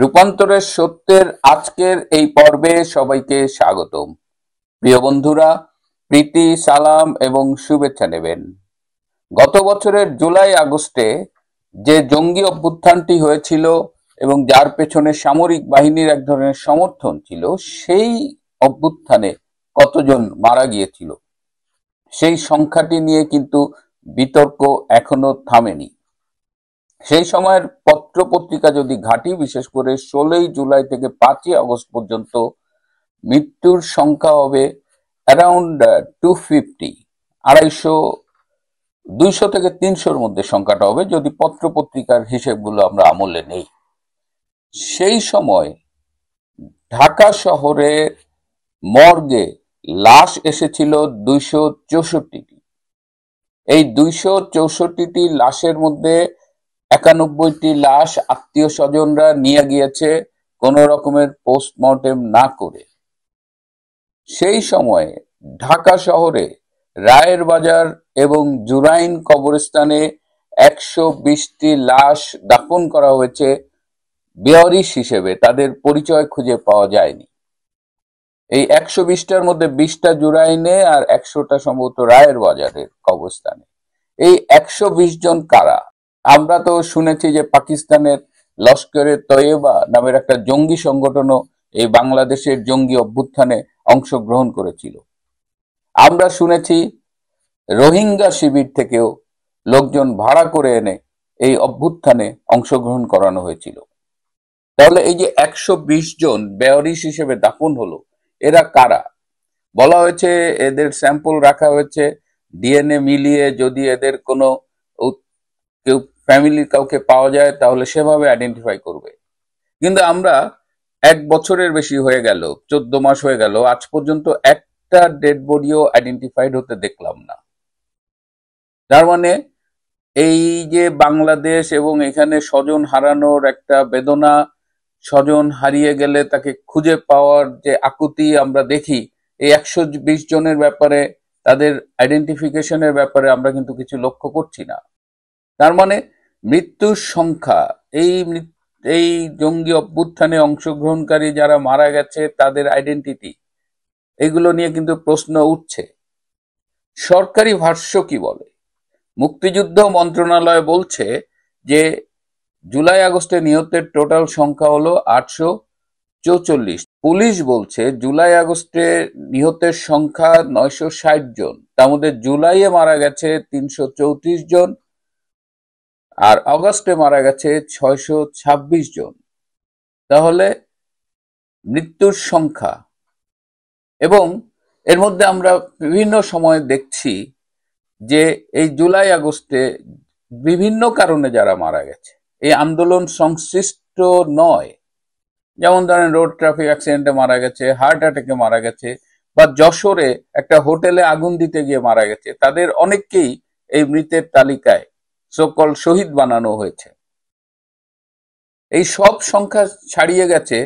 রূপান্তরের সত্যের আজকের এই পর্বে সবাইকে স্বাগতম। প্রিয় বন্ধুরা, প্রীতি, সালাম এবং শুভেচ্ছা নেবেন। গত বছরের জুলাই আগস্টে যে জঙ্গি অভ্যুত্থানটি হয়েছিল এবং যার পেছনে সামরিক বাহিনীর এক ধরনের সমর্থন ছিল, সেই অভ্যুত্থানে কতজন মারা গিয়েছিল সেই সংখ্যাটি নিয়ে কিন্তু বিতর্ক এখনো থামেনি। সেই সময়ের পত্র পত্রিকা যদি ঘাঁটি, বিশেষ করে 16ই জুলাই থেকে 5ই আগস্ট পর্যন্ত মৃত্যুর সংখ্যা হবে অ্যারাউন্ড 250, 250, 200 থেকে 300-র মধ্যে সংখ্যাটা হবে যদি পত্র পত্রিকার হিসেবগুলো আমরা আমলে নেই। সেই সময় ঢাকা শহরে মর্গে লাশ এসেছিল 264টি। এই 264টি লাশের মধ্যে 91টি লাশ আত্মীয় স্বজনরা নিয়ে গিয়েছে কোন রকমের পোস্টমর্টেম না করে। সেই সময়ে ঢাকা শহরে রায়ের বাজার এবং জুরাইন কবরস্থানে 120টি লাশ দাফন করা হয়েছে বেওয়ারিশ হিসেবে, তাদের পরিচয় খুঁজে পাওয়া যায়নি। এই 120টার মধ্যে 20টা জুরাইনে আর 100টা সম্ভবত রায়ের বাজারের কবরস্থানে। এই 120 জন কারা? আমরা তো শুনেছি যে পাকিস্তানের লস্করে তৈয়বা নামের একটা জঙ্গি সংগঠনও এই বাংলাদেশের জঙ্গি অভ্যুত্থানে অংশগ্রহণ করেছিল। আমরা শুনেছি রোহিঙ্গা শিবির থেকেও লোকজন ভাড়া করে এনে এই অভ্যুত্থানে অংশগ্রহণ করানো হয়েছিল। তাহলে এই যে 120 জন বেওয়ারিশ হিসেবে দাফন হলো, এরা কারা? বলা হয়েছে এদের স্যাম্পল রাখা হয়েছে, ডিএনএ মিলিয়ে যদি এদের কোনো কেউ ফ্যামিলির কাউকে পাওয়া যায় তাহলে সেভাবে আইডেন্টিফাই করবে। কিন্তু আমরা 1 বছরের বেশি হয়ে গেল, 14 মাস হয়ে গেল, আজ পর্যন্ত একটা ডেড বডিও আইডেন্টিফাইড হতে দেখলাম না। তার মানে এই যে বাংলাদেশ এবং এখানে স্বজন হারানোর একটা বেদনা, স্বজন হারিয়ে গেলে তাকে খুঁজে পাওয়ার যে আকুতি আমরা দেখি, এই 120 জনের ব্যাপারে, তাদের আইডেন্টিফিকেশনের ব্যাপারে আমরা কিন্তু কিছু লক্ষ্য করছি না। তার মানে মৃত্যুর সংখ্যা, এই জঙ্গি অভ্যুত্থানে অংশগ্রহণকারী যারা মারা গেছে তাদের আইডেন্টিটি, এগুলো নিয়ে কিন্তু প্রশ্ন উঠছে। সরকারি ভাষ্য কি বলে? মুক্তিযুদ্ধ মন্ত্রণালয় বলছে যে জুলাই আগস্টে নিহতের টোটাল সংখ্যা হলো 844। পুলিশ বলছে জুলাই আগস্টে নিহতের সংখ্যা 960 জন, তার মধ্যে জুলাইয়ে মারা গেছে 334 জন আর অগস্টে মারা গেছে 626 জন। তাহলে মৃত্যুর সংখ্যা, এবং এর মধ্যে আমরা বিভিন্ন সময় দেখছি যে এই জুলাই আগস্টে বিভিন্ন কারণে যারা মারা গেছে, এই আন্দোলন সংশ্লিষ্ট নয়, যেমন ধরেন রোড ট্রাফিক অ্যাক্সিডেন্টে মারা গেছে, হার্ট অ্যাটাকে মারা গেছে, বা যশোরে একটা হোটেলে আগুন দিতে গিয়ে মারা গেছে, তাদের অনেককেই এই মৃতের তালিকায় সকল শহীদ বানানো হয়েছে। এই সব সংখ্যা ছাড়িয়ে গেছে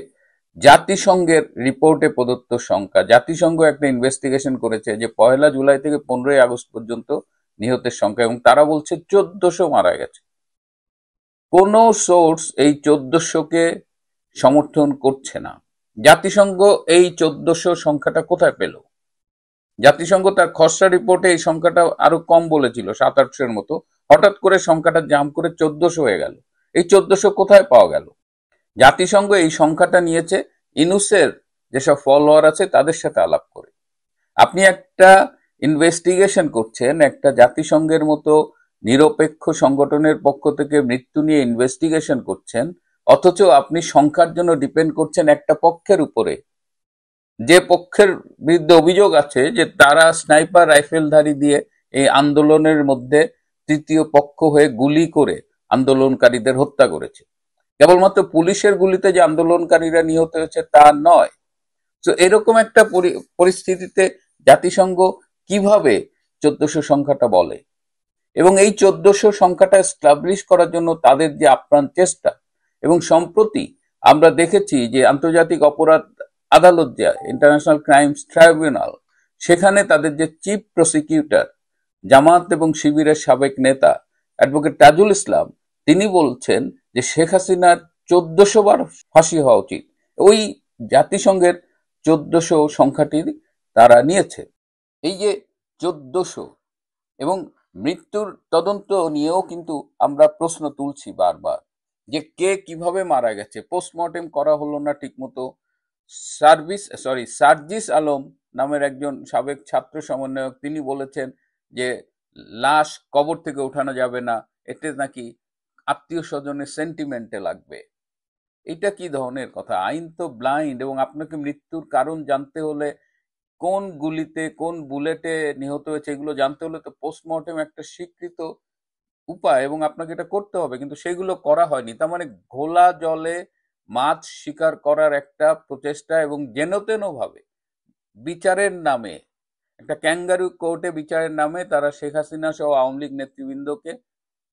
জাতিসংঘের রিপোর্টে প্রদত্ত সংখ্যা। জাতিসংঘ একটা ইনভেস্টিগেশন করেছে যে 1 জুলাই থেকে 15 আগস্ট পর্যন্ত নিহতের সংখ্যা, এবং তারা বলছে 1400 মারা গেছে। কোন সোর্স এই 1400-কে সমর্থন করছে না। জাতিসংঘ এই 1400 সংখ্যাটা কোথায় পেল? জাতিসংঘ তার খসড়া রিপোর্টে এই সংখ্যাটা আরো কম বলেছিল, 700-800-এর মতো। হঠাৎ করে সংখ্যাটা জাম্প করে 1400 হয়ে গেল। এই 1400 কোথায় পাওয়া গেল? জাতিসংঘ এই সংখ্যাটা নিয়েছে ইনুসের যেসব ফলোয়ার আছে তাদের সাথে আলাপ করে। আপনি একটা ইনভেস্টিগেশন করছেন, একটা জাতিসংঘের মতো নিরপেক্ষ সংগঠনের পক্ষ থেকে মৃত্যু নিয়ে ইনভেস্টিগেশন করছেন, অথচ আপনি সংখ্যার জন্য ডিপেন্ড করছেন একটা পক্ষের উপরে, যে পক্ষের বিরুদ্ধে অভিযোগ আছে যে তারা স্নাইপার রাইফেলধারী দিয়ে এই আন্দোলনের মধ্যে তৃতীয় পক্ষ হয়ে গুলি করে আন্দোলনকারীদের হত্যা করেছে। কেবলমাত্র পুলিশের গুলিতে যে আন্দোলনকারীরা নিহত হয়েছে তা নয়। তো এরকম একটা পরিস্থিতিতে জাতিসংঘ কিভাবে 1400 সংখ্যাটা বলে? এবং এই 1400 সংখ্যাটা এস্টাবলিশ করার জন্য তাদের যে আপ্রাণ চেষ্টা, এবং সম্প্রতি আমরা দেখেছি যে আন্তর্জাতিক অপরাধ আদালত, যা ইন্টারন্যাশনাল ক্রাইমস ট্রাইব্যুনাল, সেখানে তাদের যে চিফ প্রসিকিউটর, জামাত এবং শিবিরের সাবেক নেতা অ্যাডভোকেট তাজুল ইসলাম, তিনি বলছেন যে শেখ হাসিনার 1400 বার ফাঁসি হওয়া উচিত। ওই জাতিসংঘের 1400 সংখ্যাটি তারা নিয়েছে। এই যে 1400 এবং মৃত্যুর তদন্ত নিয়েও কিন্তু আমরা প্রশ্ন তুলছি বারবার, যে কে কিভাবে মারা গেছে, পোস্টমর্টেম করা হলো না ঠিক মতো। সার্জিস আলম নামের একজন সাবেক ছাত্র সমন্বয়ক, তিনি বলেছেন যে লাশ কবর থেকে ওঠানো যাবে না, এতে নাকি আত্মীয় স্বজনের সেন্টিমেন্টে লাগবে। এটা কি ধরনের কথা? আইন তো ব্লাইন্ড, এবং আপনাকে মৃত্যুর কারণ জানতে হলে, কোন গুলিতে কোন বুলেটে নিহত হয়েছে এগুলো জানতে হলে তো পোস্টমর্টেম একটা স্বীকৃত উপায়, এবং আপনাকে এটা করতে হবে, কিন্তু সেগুলো করা হয়নি। তার মানে ঘোলা জলে মাছ শিকার করার একটা প্রচেষ্টা, এবং যেন তেন ভাবে বিচারের নামে, একটা ক্যাঙ্গারু কোর্টে বিচারের নামে তারা শেখ হাসিনা সহ আওয়ামী লীগ নেতৃবৃন্দকে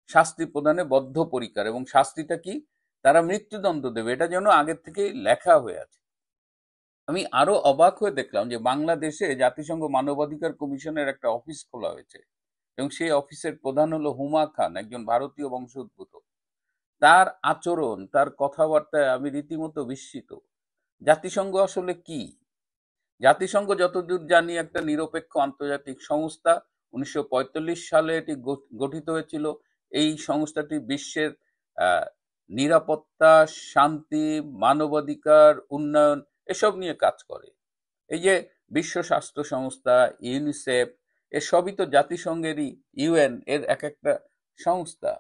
শাস্তি প্রদানে বদ্ধপরিকর, এবং শাস্তিটা কি? তারা মৃত্যুদণ্ড দেবে, এটা যেন আগের থেকেই লেখা হয়ে আছে। আমি আরো অবাক হয়ে দেখলাম যে বাংলাদেশে জাতিসংঘ মানবাধিকার কমিশনের একটা অফিস খোলা হয়েছে, এবং সেই অফিসের প্রধান হলো হুমা খান, একজন ভারতীয় বংশোদ্ভূত। তার আচরণ, তার কথাবার্তায় আমি রীতিমতো বিস্মিত। জাতিসংঘ আসলে কি? জাতিসংঘ যতদূর জানি একটা নিরপেক্ষ আন্তর্জাতিক সংস্থা। 1945 সালে এটি গঠিত হয়েছিল। এই সংস্থাটি বিশ্বের আহ, নিরাপত্তা, শান্তি, মানবাধিকার, উন্নয়ন এসব নিয়ে কাজ করে। এই যে বিশ্ব স্বাস্থ্য সংস্থা, ইউনিসেফ, এসবই তো জাতিসংঘেরই, ইউএন এর এক একটা সংস্থা।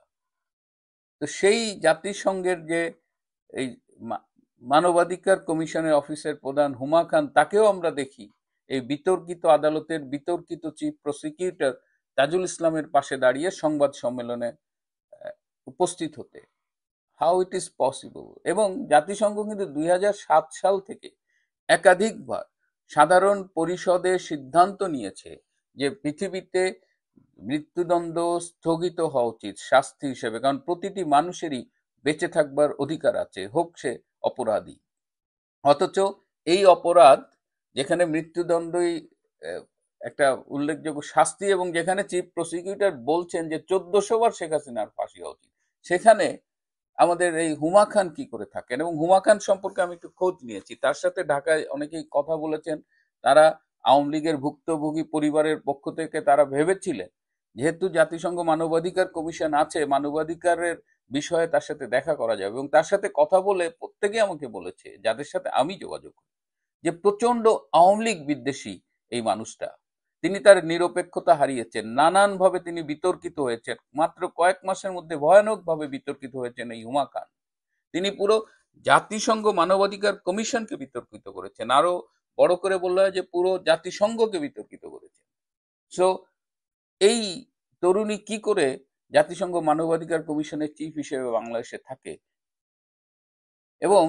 তো সেই জাতিসংঘের যে এই মানবাধিকার কমিশনের অফিসের প্রধান হুমা খান, তাকেও আমরা দেখি এই বিতর্কিত আদালতের বিতর্কিত চিফ প্রসিকিউটর তাজুল ইসলামের পাশে দাঁড়িয়ে সংবাদ সম্মেলনে উপস্থিত হতে। How it is possible? এবং জাতিসংঘ কিন্তু 2007 সাল থেকে একাধিকবার সাধারণ পরিষদে সিদ্ধান্ত নিয়েছে যে পৃথিবীতে মৃত্যুদণ্ড স্থগিত হওয়া উচিত শাস্তি হিসেবে, কারণ প্রতিটি মানুষেরই বেঁচে থাকবার অধিকার আছে, হোক সে অপরাধী। অথচ এই অপরাধ, যেখানে মৃত্যুদণ্ডই একটা উল্লেখযোগ্য শাস্তি, এবং যেখানে চিফ প্রসিকিউটর বলছেন যে 1400 বার শেখ হাসিনার ফাঁসি হওয়া উচিত, সেখানে আমাদের এই হুমা খান কি করে থাকেন? এবং হুমা খান সম্পর্কে আমি একটু খোঁজ নিয়েছি, তার সাথে ঢাকায় অনেকেই কথা বলেছেন। তারা আওয়ামী লীগের ভুক্তভোগী পরিবারের পক্ষ থেকে তারা ভেবেছিলেন, যেহেতু জাতিসংঘ মানবাধিকার কমিশন আছে, মানবাধিকারের বিষয়ে তার সাথে দেখা করা যাবে। এবং তার সাথে কথা বলে প্রত্যেকে আমাকে বলেছে, যাদের সাথে আমি যোগাযোগ করি, যে প্রচন্ড আওয়ামী লীগ বিদ্বেষী এই মানুষটা। তিনি তার নিরপেক্ষতা হারিয়েছেন, নানানভাবে তিনি বিতর্কিত হয়েছেন। মাত্র কয়েক মাসের মধ্যে ভয়ানকভাবে বিতর্কিত হয়েছেন এই হুমা খান। তিনি পুরো জাতিসংঘ মানবাধিকার কমিশনকে বিতর্কিত করেছেন, আরো বড় করে বললে হয় যে পুরো জাতিসংঘকে বিতর্কিত করেছেন। সো এই তরুণী কি করে জাতিসংঘ মানবাধিকার কমিশনের চিফ হিসেবে বাংলাদেশে থাকে? এবং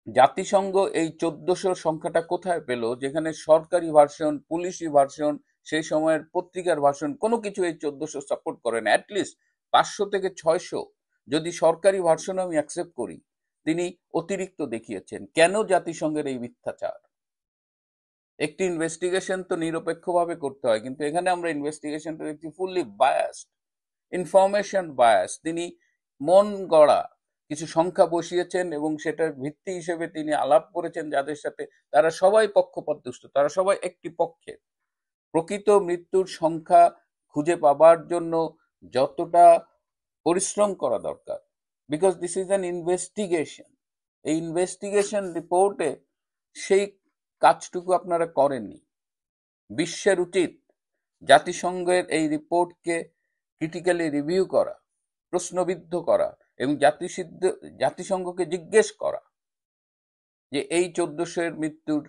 জাতিসংঘ এই 1400 সংখ্যাটা কোথায় পেল, যেখানে সরকারি ভার্সন, পুলিশি ভার্সন, সেই সময়ের পত্রিকার ভার্সন, কোনো কিছু এই 1400 সাপোর্ট করে না। অ্যাটলিস্ট 500 থেকে 600 যদি সরকারি ভার্সন আমি অ্যাকসেপ্ট করি, তিনি অতিরিক্ত দেখিয়েছেন। কেন জাতিসংঘের এই মিথ্যাচার? একটি ইনভেস্টিগেশন তো নিরপেক্ষভাবে করতে হয়, কিন্তু এখানে আমরা ইনভেস্টিগেশনটা দেখছি ফুললি বায়াসড, ইনফরমেশন বায়াস। তিনি মন গড়া কিছু সংখ্যা বসিয়েছেন, এবং সেটার ভিত্তি হিসেবে তিনি আলাপ করেছেন যাদের সাথে, তারা সবাই পক্ষপাতদুষ্ট, তারা সবাই একটি পক্ষের। প্রকৃত মৃত্যুর সংখ্যা খুঁজে পাবার জন্য যতটা পরিশ্রম করা দরকার, because this is an investigation, এই ইনভেস্টিগেশন রিপোর্টে সেই কাজটুকু আপনারা করেননি। বিশ্বের উচিত জাতিসংঘের এই রিপোর্টকে ক্রিটিক্যালি রিভিউ করা, প্রশ্নবিদ্ধ করা, এবং জাতিসংঘকে জিজ্ঞেস করা যে এই 1400 এর মৃত্যুর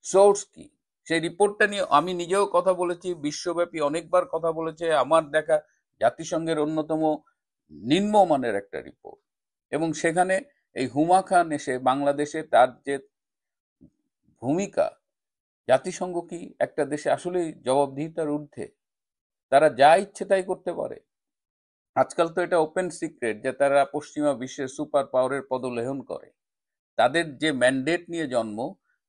সোর্স কি। সেই রিপোর্টটা নিয়ে আমি নিজেও কথা বলেছি, বিশ্বব্যাপী অনেকবার কথা বলেছে। আমার দেখা জাতিসংঘের অন্যতম নিম্নমানের একটা রিপোর্ট, এবং সেখানে এই হুমা খান এসে বাংলাদেশে তার যে ভূমিকা, জাতিসংঘ কি একটা দেশে আসলেই জবাবদিহিতার ঊর্ধ্বে? তারা যা ইচ্ছে তাই করতে পারে। আজকাল তো এটা ওপেন সিক্রেট যে তারা পশ্চিমা বিশ্বের সুপার পাওয়ারের পদলেহন করে। তাদের যে ম্যান্ডেট নিয়ে জন্ম,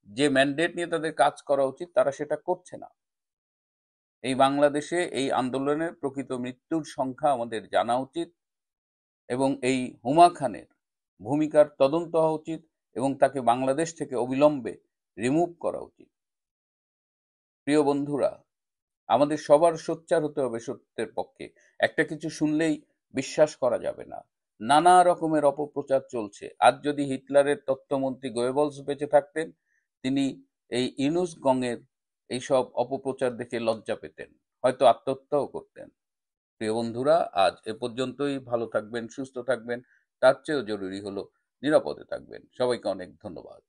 যে ম্যান্ডেট নিয়ে তাদের কাজ করা উচিত, তারা সেটা করছে না। এই বাংলাদেশে এই আন্দোলনের প্রকৃত মৃত্যুর সংখ্যা আমাদের জানা উচিত, এবং এই হুমা খানের ভূমিকার তদন্ত হওয়া উচিত এবং তাকে বাংলাদেশ থেকে অবিলম্বে রিমুভ করা উচিত। প্রিয় বন্ধুরা, আমাদের সবার সোচ্চার হতে হবে সত্যের পক্ষে। একটা কিছু শুনলেই বিশ্বাস করা যাবে না। নানা রকমের অপপ্রচার চলছে। আজ যদি হিটলারের তথ্যমন্ত্রী গোয়েবলস বেঁচে থাকতেন, তিনি এই ইউনুস গঙের এইসব অপপ্রচার দেখে লজ্জা পেতেন, হয়তো আত্মহত্যাও করতেন। প্রিয় বন্ধুরা, আজ এ পর্যন্তই। ভালো থাকবেন, সুস্থ থাকবেন, তার চেয়েও জরুরি হলো নিরাপদে থাকবেন। সবাইকে অনেক ধন্যবাদ।